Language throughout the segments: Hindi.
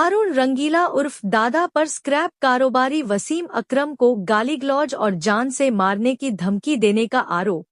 हारून रंगीला उर्फ दादा पर स्क्रैप कारोबारी वसीम अकरम को गाली-गलौज और जान से मारने की धमकी देने का आरोप।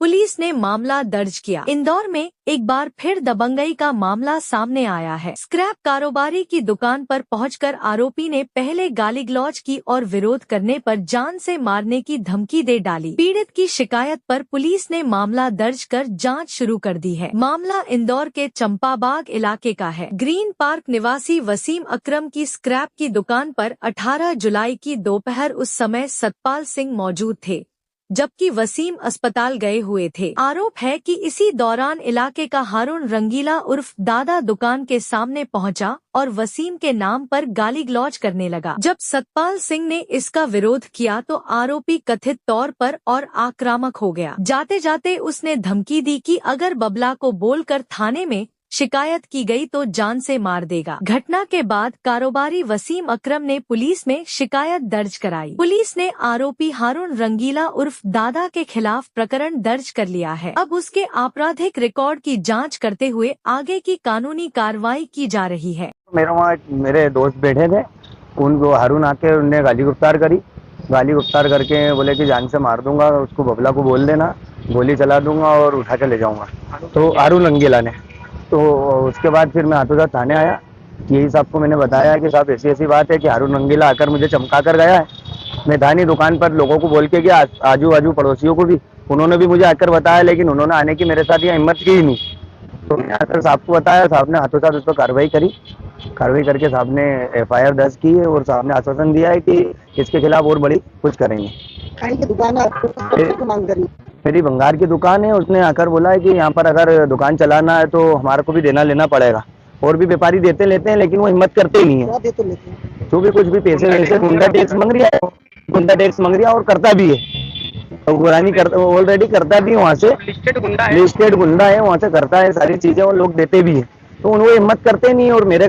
पुलिस ने मामला दर्ज किया। इंदौर में एक बार फिर दबंगई का मामला सामने आया है। स्क्रैप कारोबारी की दुकान पर पहुंचकर आरोपी ने पहले गाली-गलौज की और विरोध करने पर जान से मारने की धमकी दे डाली। पीड़ित की शिकायत पर पुलिस ने मामला दर्ज कर जांच शुरू कर दी है। मामला इंदौर के चंपाबाग इलाके का है। ग्रीन पार्क निवासी वसीम अकरम की स्क्रैप की दुकान पर 18 जुलाई की दोपहर उस समय सतपाल सिंह मौजूद थे, जबकि वसीम अस्पताल गए हुए थे। आरोप है कि इसी दौरान इलाके का हारून रंगीला उर्फ दादा दुकान के सामने पहुंचा और वसीम के नाम पर गाली-गलौज करने लगा। जब सतपाल सिंह ने इसका विरोध किया तो आरोपी कथित तौर पर और आक्रामक हो गया। जाते जाते उसने धमकी दी कि अगर बबला को बोलकर थाने में शिकायत की गई तो जान से मार देगा। घटना के बाद कारोबारी वसीम अकरम ने पुलिस में शिकायत दर्ज कराई। पुलिस ने आरोपी हारून रंगीला उर्फ दादा के खिलाफ प्रकरण दर्ज कर लिया है। अब उसके आपराधिक रिकॉर्ड की जांच करते हुए आगे की कानूनी कार्रवाई की जा रही है। मेरे दोस्त बैठे थे, उनको हारून आके उनने गाली गुफ्तार करी। गाली गुफ्तार करके बोले कि जान से मार दूंगा, उसको बबला को बोल देना, गोली चला दूंगा और उठा के ले जाऊंगा। तो हारून रंगीला ने तो उसके बाद फिर मैं हाथों साथ थाने आया। यही साहब को मैंने बताया कि साहब ऐसी ऐसी बात है कि हारून रंगीला आकर मुझे चमका कर गया है। मैं था नहीं दुकान पर, लोगों को बोल के गया, आजू बाजू पड़ोसियों को भी, उन्होंने भी मुझे आकर बताया, लेकिन उन्होंने आने की मेरे साथ ये हिम्मत की ही नहीं। तो मैंने आकर साहब को बताया, साहब ने हाथों साथ उस पर कार्रवाई करी। कार्रवाई करके साहब ने FIR दर्ज की है और साहब ने आश्वासन दिया है कि इसके खिलाफ और बड़ी कुछ करेंगे। मेरी भंगार की दुकान है, उसने आकर बोला है कि यहाँ पर अगर दुकान चलाना है तो हमारे को भी देना लेना पड़ेगा। और भी व्यापारी देते लेते हैं, लेकिन वो हिम्मत करते ही नहीं है। जो भी कुछ भी पैसे वैसे गुंडा टैक्स मांग रहा है, गुंडा टैक्स मांग रहा है और करता भी है। तो गुरानी करता, ऑलरेडी करता भी, वहाँ से लिस्टेड गुंडा है, वहाँ से करता है सारी चीजें और लोग देते भी है। तो वो हिम्मत करते नहीं है और मेरे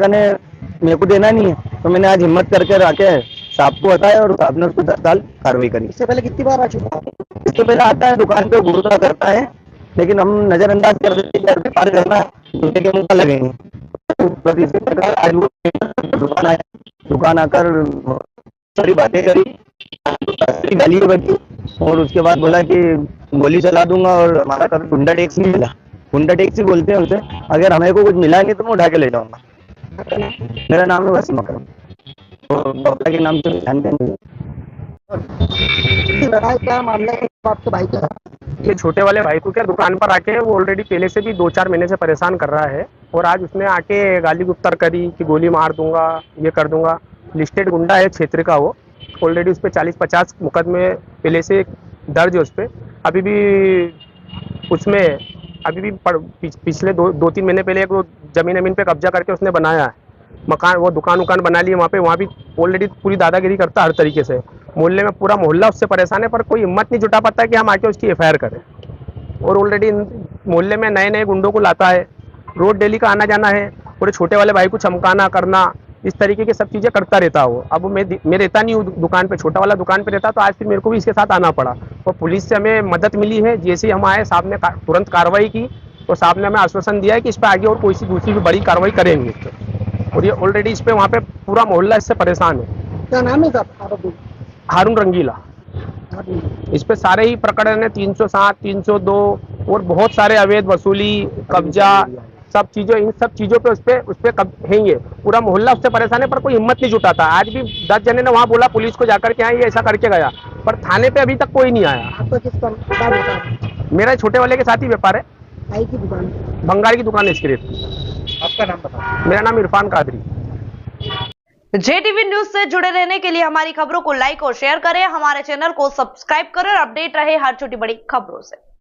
को देना नहीं है। तो मैंने आज हिम्मत करके रखे साहब को बताया और साहब ने उसको 10 साल कार्रवाई करी। इससे पहले कितनी बार आ चुका है? इससे पहले आता है, दुकान पे घूमता करता है, लेकिन हम नजरअंदाज कर देते हैं, व्यापार करना दूसरे के मुंह पर लगेंगे। आज वो दुकान आया, दुकान आकर सारी बातें करी, गाली बकी और उसके बाद बोला कि गोली चला दूंगा और हमारा कभी गुंडा टैक्स नहीं मिला। गुंडा टैक्स ही बोलते हैं उनसे, अगर हमें को कुछ मिला नहीं तो मैं उठा के ले जाऊंगा। मेरा नाम है वसीम अकरम और बबला के नाम से जानते हैं। क्या मामला है आपके भाई का? ये छोटे वाले भाई को क्या दुकान पर आके वो ऑलरेडी पहले से भी 2-4 महीने से परेशान कर रहा है और आज उसने आके गाली गुफ्तार करी कि गोली मार दूंगा, ये कर दूंगा। लिस्टेड गुंडा है क्षेत्र का, वो ऑलरेडी उस पर 40-50 मुकदमे पहले से दर्ज है उस पर। अभी भी पिछले 2-3 महीने पहले एक वो जमीन पे कब्जा करके उसने बनाया है मकान, वो दुकान बना ली वहाँ भी ऑलरेडी पूरी दादागिरी करता हर तरीके से। मोहल्ले में पूरा मोहल्ला उससे परेशान है, पर कोई हिम्मत नहीं जुटा पाता है कि हम आके उसकी FIR करें। और ऑलरेडी मोहल्ले में नए नए गुंडों को लाता है, रोड डेली का आना जाना है और छोटे वाले भाई को चमकाना करना, इस तरीके की सब चीज़ें करता रहता हो। अब मैं रहता नहीं हूँ दुकान पे, छोटा वाला दुकान पे रहता, तो आज फिर मेरे को भी इसके साथ आना पड़ा। और पुलिस से हमें मदद मिली है, जैसे ही हम आए साहब ने तुरंत कार्रवाई की और साहब ने हमें आश्वासन दिया है कि इस पर आगे और कोई सी दूसरी भी बड़ी कार्रवाई करेंगे। और ये ऑलरेडी इस पे वहाँ पे पूरा मोहल्ला इससे परेशान है। क्या नाम है साहब? हारून रंगीला। इस पे सारे ही प्रकरण है, 307, 302 और बहुत सारे अवैध वसूली, कब्जा, सब चीजों, इन सब चीजों पे उस पे है। ये पूरा मोहल्ला उससे परेशान है, पर कोई हिम्मत नहीं जुटाता। आज भी 10 जने ने वहाँ बोला पुलिस को जाकर के ये ऐसा करके गया, पर थाने पे अभी तक कोई नहीं आया। आपका किस दुकान है? मेरा छोटे वाले के साथ ही व्यापार है, भाई की दुकान, भंगार की दुकान है इसके। आपका नाम बताओ? मेरा नाम इरफान कादरी। JTV न्यूज से जुड़े रहने के लिए हमारी खबरों को लाइक और शेयर करें, हमारे चैनल को सब्सक्राइब करें और अपडेट रहे हर छोटी बड़ी खबरों से।